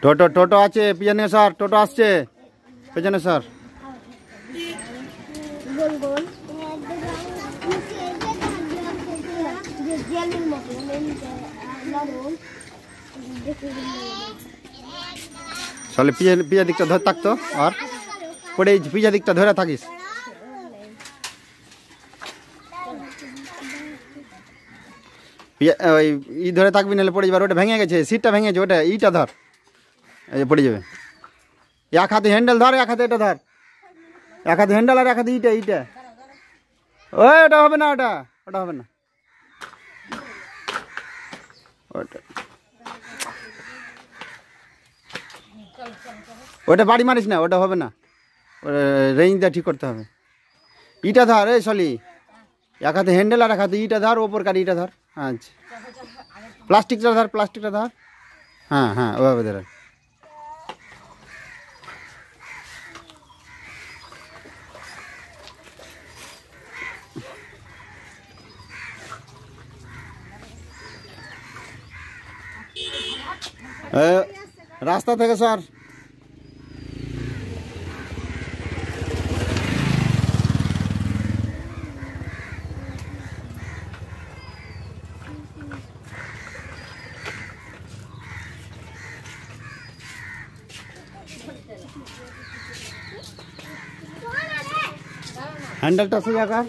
টোটো টোটো আছে পিছনে স্যার, টোটো আসছে পেছনে স্যার। চলে পিছা দিকটা ধরে থাকতো আর পড়ে পিছা দিকটা ধরে থাকিস। ওই ই ধরে থাকবি নাহলে পড়ে যাবে। ওটা ভেঙে গেছে, সিটটা ভেঙে গেছে, ওটা ইটা ধর, এই পড়ে যাবে। এক হাতে হ্যান্ডেল ধর, এক হাতে এটা ধর, এক হাতে হ্যান্ডেল আর এক হাতে ইটা ইটা। ওই ওটা হবে না, ওটা ওটা হবে না, ওটা ওটা বাড়ি মারিস না, ওটা হবে না, রেঞ্জটা ঠিক করতে হবে। ইটা ধর এই সলি, এক হাতে হ্যান্ডেল আর এক হাতে ইটা ধর, ওপর কাটি ইটা ধর। আচ্ছা প্লাস্টিকটা ধর, প্লাস্টিকটা ধর, হ্যাঁ হ্যাঁ ওভাবে ধর। রাস্তা থেকে স্যার হ্যান্ডেলটা সোজা কর।